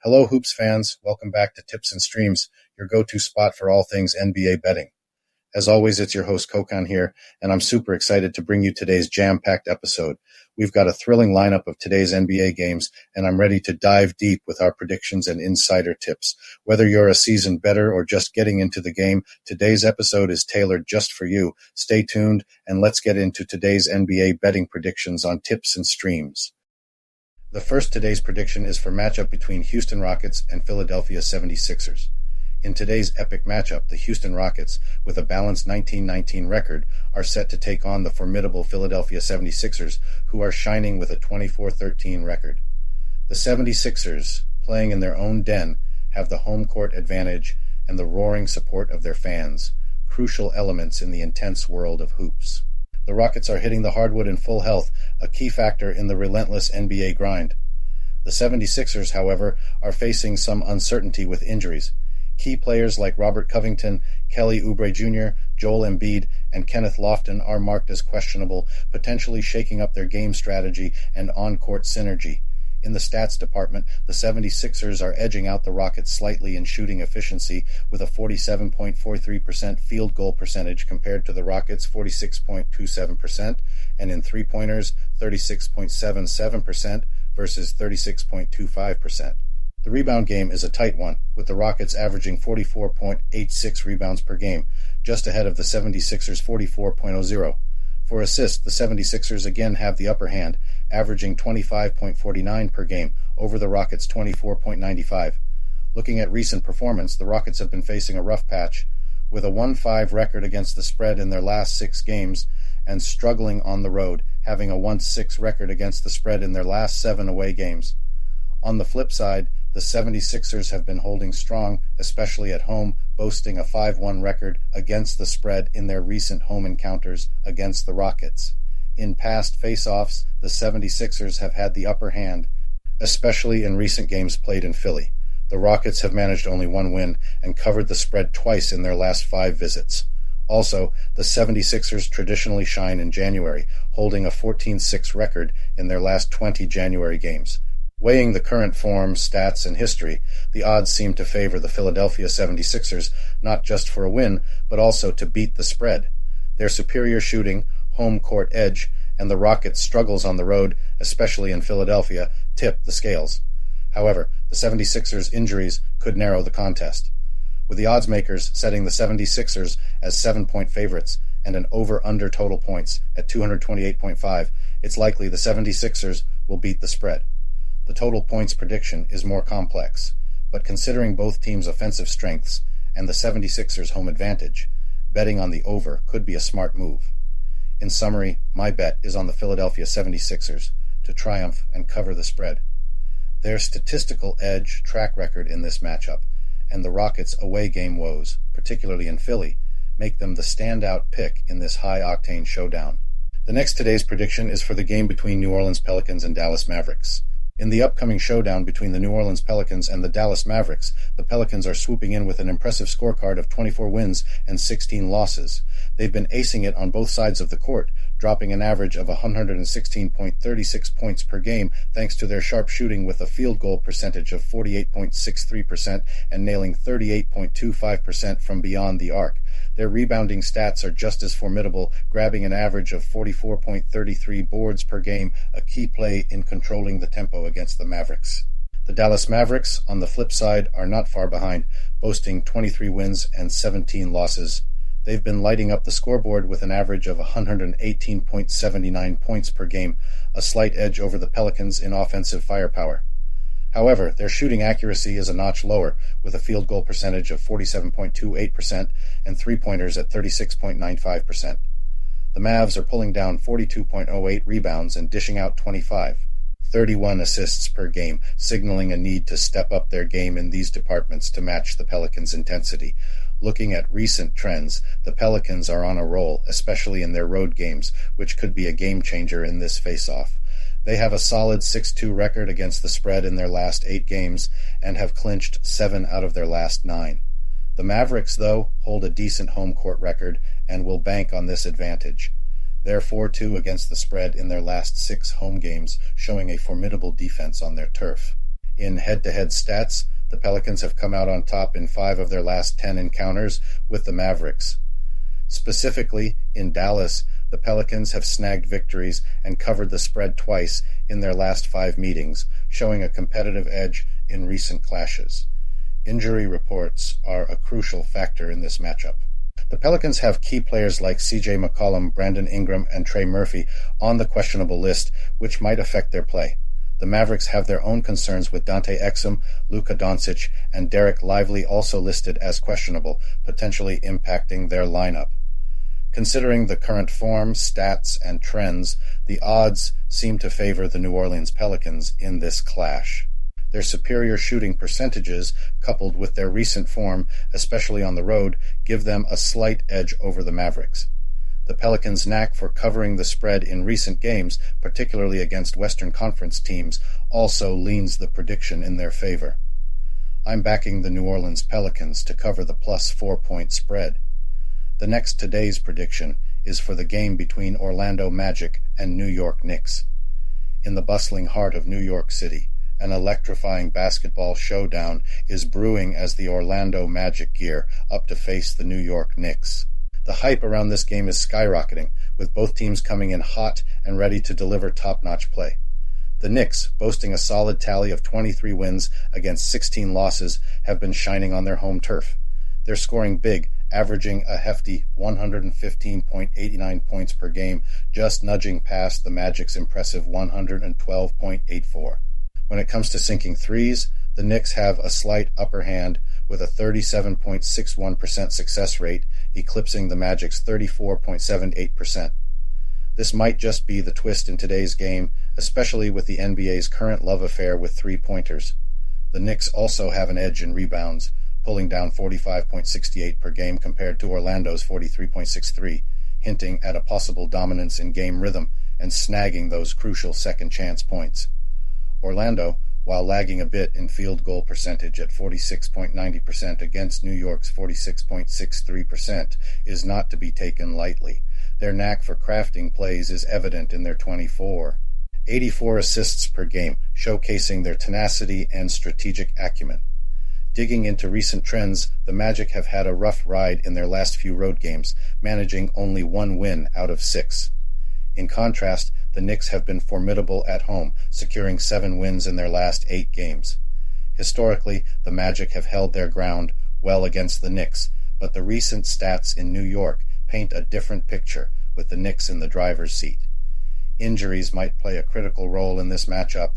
Hello, Hoops fans. Welcome back to Tips and Streams, your go-to spot for all things NBA betting. As always, it's your host, Kokan here, and I'm super excited to bring you today's jam-packed episode. We've got a thrilling lineup of today's NBA games, and I'm ready to dive deep with our predictions and insider tips. Whether you're a seasoned bettor or just getting into the game, today's episode is tailored just for you. Stay tuned, and let's get into today's NBA betting predictions on Tips and Streams. The first today's prediction is for matchup between Houston Rockets and Philadelphia 76ers. In today's epic matchup, the Houston Rockets, with a balanced 19-19 record, are set to take on the formidable Philadelphia 76ers, who are shining with a 24-13 record. The 76ers, playing in their own den, have the home court advantage and the roaring support of their fans, crucial elements in the intense world of hoops. The Rockets are hitting the hardwood in full health, a key factor in the relentless NBA grind. The 76ers, however, are facing some uncertainty with injuries. Key players like Robert Covington, Kelly Oubre Jr., Joel Embiid, and Kenneth Lofton are marked as questionable, potentially shaking up their game strategy and on-court synergy. In the stats department, the 76ers are edging out the Rockets slightly in shooting efficiency with a 47.43% field goal percentage compared to the Rockets' 46.27%, and in three-pointers, 36.77% versus 36.25%. The rebound game is a tight one, with the Rockets averaging 44.86 rebounds per game, just ahead of the 76ers' 44.00. For assists, the 76ers again have the upper hand, averaging 25.49 per game over the Rockets' 24.95. Looking at recent performance, the Rockets have been facing a rough patch, with a 1-5 record against the spread in their last 6 games and struggling on the road, having a 1-6 record against the spread in their last 7 away games. On the flip side, the 76ers have been holding strong, especially at home, boasting a 5-1 record against the spread in their recent home encounters against the Rockets. In past face-offs, the 76ers have had the upper hand, especially in recent games played in Philly. The Rockets have managed only 1 win and covered the spread twice in their last 5 visits. Also, the 76ers traditionally shine in January, holding a 14-6 record in their last 20 January games. Weighing the current form, stats, and history, the odds seem to favor the Philadelphia 76ers not just for a win, but also to beat the spread. Their superior shooting, home court edge, and the Rockets' struggles on the road, especially in Philadelphia, tip the scales. However, the 76ers' injuries could narrow the contest, with the odds makers setting the 76ers as 7-point favorites and an over-under total points at 228.5. It's likely the 76ers will beat the spread. The total points prediction is more complex, but considering both teams' offensive strengths and the 76ers' home advantage, betting on the over could be a smart move. In summary, my bet is on the Philadelphia 76ers to triumph and cover the spread. Their statistical edge track record in this matchup and the Rockets' away game woes, particularly in Philly, make them the standout pick in this high-octane showdown. The next today's prediction is for the game between New Orleans Pelicans and Dallas Mavericks. In the upcoming showdown between the New Orleans Pelicans and the Dallas Mavericks, the Pelicans are swooping in with an impressive scorecard of 24 wins and 16 losses. They've been acing it on both sides of the court, dropping an average of 116.36 points per game thanks to their sharp shooting with a field goal percentage of 48.63% and nailing 38.25% from beyond the arc. Their rebounding stats are just as formidable, grabbing an average of 44.33 boards per game, a key play in controlling the tempo against the Mavericks. The Dallas Mavericks, on the flip side, are not far behind, boasting 23 wins and 17 losses. They've been lighting up the scoreboard with an average of 118.79 points per game, a slight edge over the Pelicans in offensive firepower. However, their shooting accuracy is a notch lower, with a field goal percentage of 47.28% and three-pointers at 36.95%. The Mavs are pulling down 42.08 rebounds and dishing out 31 assists per game, signaling a need to step up their game in these departments to match the Pelicans' intensity. Looking at recent trends, the Pelicans are on a roll, especially in their road games, which could be a game-changer in this face-off. They have a solid 6-2 record against the spread in their last 8 games and have clinched 7 out of their last 9. The Mavericks, though, hold a decent home court record and will bank on this advantage. They're 4-2 against the spread in their last 6 home games, showing a formidable defense on their turf. In head-to-head stats, the Pelicans have come out on top in 5 of their last 10 encounters with the Mavericks. Specifically, in Dallas, the Pelicans have snagged victories and covered the spread twice in their last 5 meetings, showing a competitive edge in recent clashes. Injury reports are a crucial factor in this matchup. The Pelicans have key players like C.J. McCollum, Brandon Ingram, and Trey Murphy on the questionable list, which might affect their play. The Mavericks have their own concerns with Dante Exum, Luka Doncic, and Derek Lively also listed as questionable, potentially impacting their lineup. Considering the current form, stats, and trends, the odds seem to favor the New Orleans Pelicans in this clash. Their superior shooting percentages, coupled with their recent form, especially on the road, give them a slight edge over the Mavericks. The Pelicans' knack for covering the spread in recent games, particularly against Western Conference teams, also leans the prediction in their favor. I'm backing the New Orleans Pelicans to cover the plus 4-point spread. The next today's prediction is for the game between Orlando Magic and New York Knicks. In the bustling heart of New York City, an electrifying basketball showdown is brewing as the Orlando Magic gear up to face the New York Knicks. The hype around this game is skyrocketing, with both teams coming in hot and ready to deliver top-notch play. The Knicks, boasting a solid tally of 23 wins against 16 losses, have been shining on their home turf. They're scoring big, averaging a hefty 115.89 points per game, just nudging past the Magic's impressive 112.84. When it comes to sinking threes, the Knicks have a slight upper hand with a 37.61% success rate, eclipsing the Magic's 34.78%. This might just be the twist in today's game, especially with the NBA's current love affair with three-pointers. The Knicks also have an edge in rebounds, pulling down 45.68 per game compared to Orlando's 43.63, hinting at a possible dominance in game rhythm and snagging those crucial second-chance points. Orlando, while lagging a bit in field goal percentage at 46.90% against New York's 46.63%, is not to be taken lightly. Their knack for crafting plays is evident in their 84 assists per game, showcasing their tenacity and strategic acumen. Digging into recent trends, the Magic have had a rough ride in their last few road games, managing only 1 win out of 6. In contrast, the Knicks have been formidable at home, securing 7 wins in their last 8 games. Historically, the Magic have held their ground well against the Knicks, but the recent stats in New York paint a different picture, with the Knicks in the driver's seat. Injuries might play a critical role in this matchup.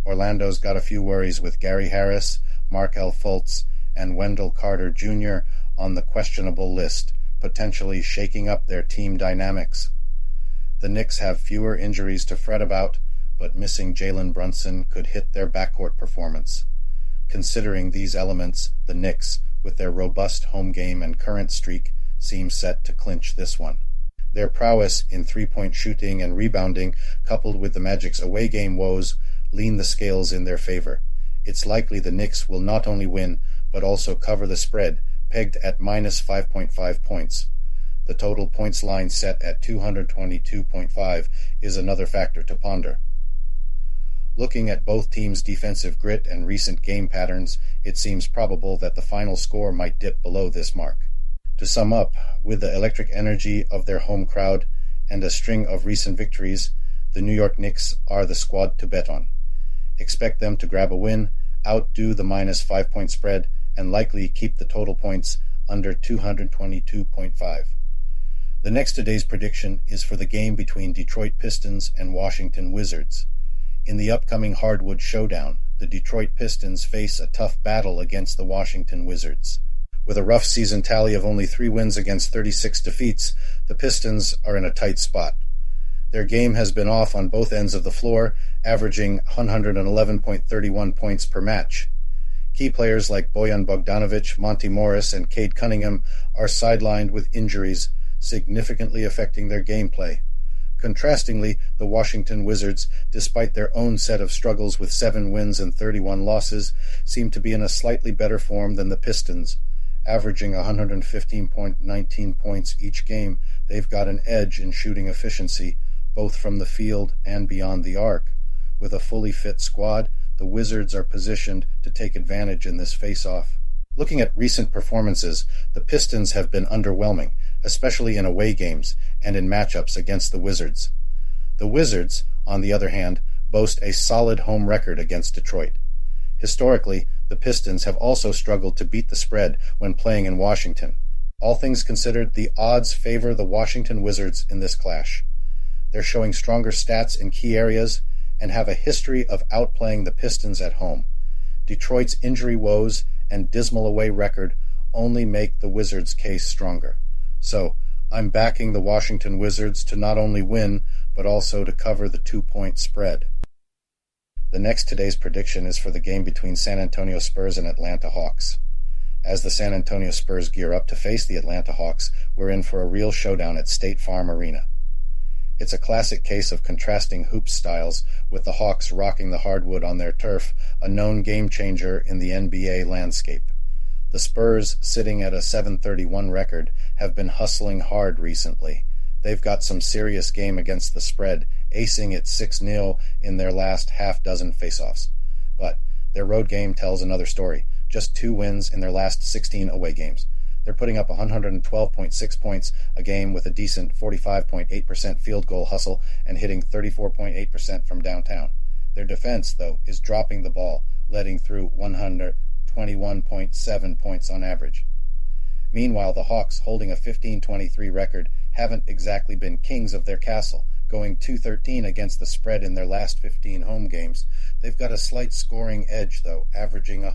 Orlando's got a few worries with Gary Harris, Markelle Fultz, and Wendell Carter Jr. on the questionable list, potentially shaking up their team dynamics. The Knicks have fewer injuries to fret about, but missing Jalen Brunson could hit their backcourt performance. Considering these elements, the Knicks, with their robust home game and current streak, seem set to clinch this one. Their prowess in three-point shooting and rebounding, coupled with the Magic's away game woes, lean the scales in their favor. It's likely the Knicks will not only win, but also cover the spread, pegged at minus 5.5 points. The total points line set at 222.5 is another factor to ponder. Looking at both teams' defensive grit and recent game patterns, it seems probable that the final score might dip below this mark. To sum up, with the electric energy of their home crowd and a string of recent victories, the New York Knicks are the squad to bet on. Expect them to grab a win, outdo the minus 5-point spread, and likely keep the total points under 222.5. The next today's prediction is for the game between Detroit Pistons and Washington Wizards. In the upcoming hardwood showdown, the Detroit Pistons face a tough battle against the Washington Wizards. With a rough season tally of only 3 wins against 36 defeats, the Pistons are in a tight spot. Their game has been off on both ends of the floor, averaging 111.31 points per match. Key players like Bojan Bogdanovic, Monty Morris, and Cade Cunningham are sidelined with injuries, significantly affecting their gameplay. Contrastingly, the Washington Wizards, despite their own set of struggles with 7 wins and 31 losses, seem to be in a slightly better form than the Pistons. Averaging 115.19 points each game, they've got an edge in shooting efficiency, both from the field and beyond the arc. With a fully fit squad, the Wizards are positioned to take advantage in this face-off. Looking at recent performances, the Pistons have been underwhelming, especially in away games and in matchups against the Wizards. The Wizards, on the other hand, boast a solid home record against Detroit. Historically, the Pistons have also struggled to beat the spread when playing in Washington. All things considered, the odds favor the Washington Wizards in this clash. They're showing stronger stats in key areas and have a history of outplaying the Pistons at home. Detroit's injury woes and dismal away record only make the Wizards' case stronger. So, I'm backing the Washington Wizards to not only win, but also to cover the 2-point spread. The next today's prediction is for the game between San Antonio Spurs and Atlanta Hawks. As the San Antonio Spurs gear up to face the Atlanta Hawks, we're in for a real showdown at State Farm Arena. It's a classic case of contrasting hoop styles, with the Hawks rocking the hardwood on their turf, a known game-changer in the NBA landscape. The Spurs, sitting at a .731 record, have been hustling hard recently. They've got some serious game against the spread, acing it 6-0 in their last half-dozen face-offs. But their road game tells another story, just 2 wins in their last 16 away games. They're putting up 112.6 points a game with a decent 45.8% field goal hustle and hitting 34.8% from downtown. Their defense, though, is dropping the ball, letting through 121.7 points on average. Meanwhile, the Hawks, holding a 15-23 record, haven't exactly been kings of their castle, going 2-13 against the spread in their last 15 home games. They've got a slight scoring edge, though, averaging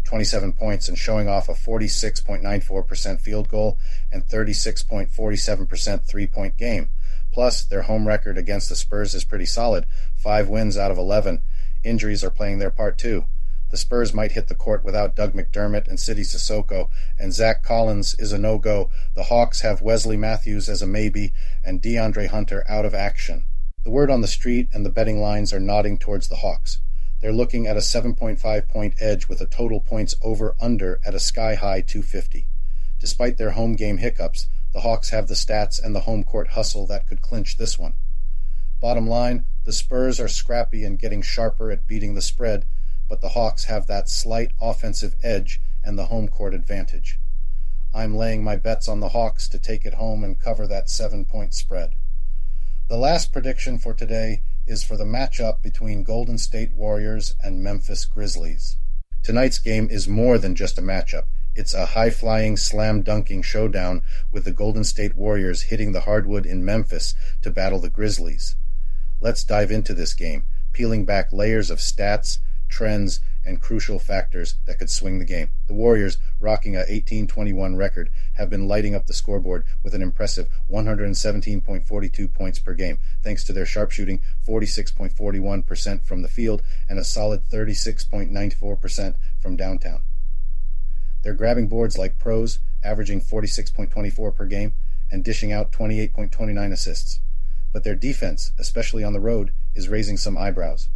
27 points and showing off a 46.94% field goal and 36.47% three-point game. Plus, their home record against the Spurs is pretty solid, 5 wins out of 11. Injuries are playing their part too. The Spurs might hit the court without Doug McDermott and Sidi Sissoko, and Zach Collins is a no-go. The Hawks have Wesley Matthews as a maybe, and DeAndre Hunter out of action. The word on the street and the betting lines are nodding towards the Hawks. They're looking at a 7.5-point edge with a total points over-under at a sky-high 250. Despite their home game hiccups, the Hawks have the stats and the home court hustle that could clinch this one. Bottom line, the Spurs are scrappy and getting sharper at beating the spread, but the Hawks have that slight offensive edge and the home court advantage. I'm laying my bets on the Hawks to take it home and cover that 7-point spread. The last prediction for today is for the matchup between Golden State Warriors and Memphis Grizzlies. Tonight's game is more than just a matchup. It's a high-flying, slam-dunking showdown with the Golden State Warriors hitting the hardwood in Memphis to battle the Grizzlies. Let's dive into this game, peeling back layers of stats, trends, and crucial factors that could swing the game. The Warriors, rocking a 18-21 record, have been lighting up the scoreboard with an impressive 117.42 points per game, thanks to their sharpshooting 46.41% from the field and a solid 36.94% from downtown. They're grabbing boards like pros, averaging 46.24 per game and dishing out 28.29 assists. But their defense, especially on the road, is raising some eyebrows.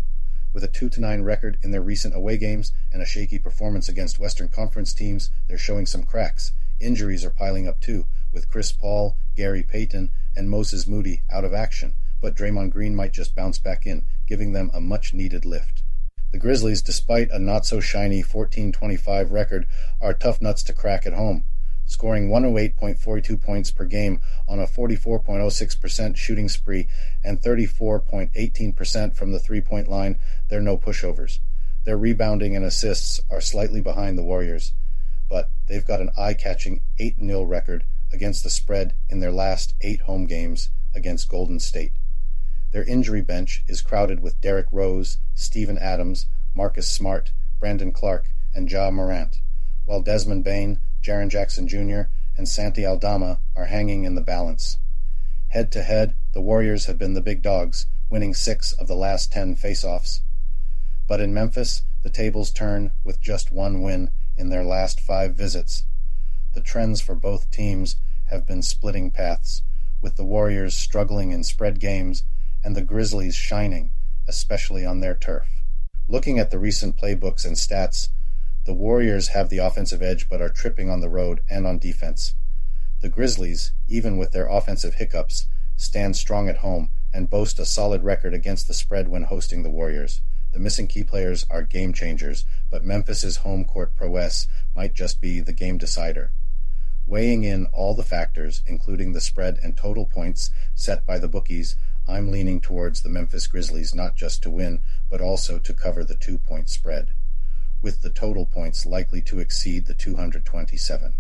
With a 2-9 record in their recent away games and a shaky performance against Western Conference teams, they're showing some cracks. Injuries are piling up too, with Chris Paul, Gary Payton, and Moses Moody out of action, but Draymond Green might just bounce back in, giving them a much-needed lift. The Grizzlies, despite a not-so-shiny 14-25 record, are tough nuts to crack at home. Scoring 108.42 points per game on a 44.06% shooting spree and 34.18% from the three-point line, they're no pushovers. Their rebounding and assists are slightly behind the Warriors, but they've got an eye-catching 8-0 record against the spread in their last 8 home games against Golden State. Their injury bench is crowded with Derrick Rose, Steven Adams, Marcus Smart, Brandon Clark, and Ja Morant, while Desmond Bane, Jaren Jackson Jr., and Santi Aldama are hanging in the balance. Head-to-head, the Warriors have been the big dogs, winning 6 of the last 10 face-offs. But in Memphis, the tables turn with just 1 win in their last 5 visits. The trends for both teams have been splitting paths, with the Warriors struggling in spread games and the Grizzlies shining, especially on their turf. Looking at the recent playbooks and stats, the Warriors have the offensive edge but are tripping on the road and on defense. The Grizzlies, even with their offensive hiccups, stand strong at home and boast a solid record against the spread when hosting the Warriors. The missing key players are game changers, but Memphis's home court prowess might just be the game decider. Weighing in all the factors, including the spread and total points set by the bookies, I'm leaning towards the Memphis Grizzlies not just to win, but also to cover the 2-point spread, with the total points likely to exceed the 227.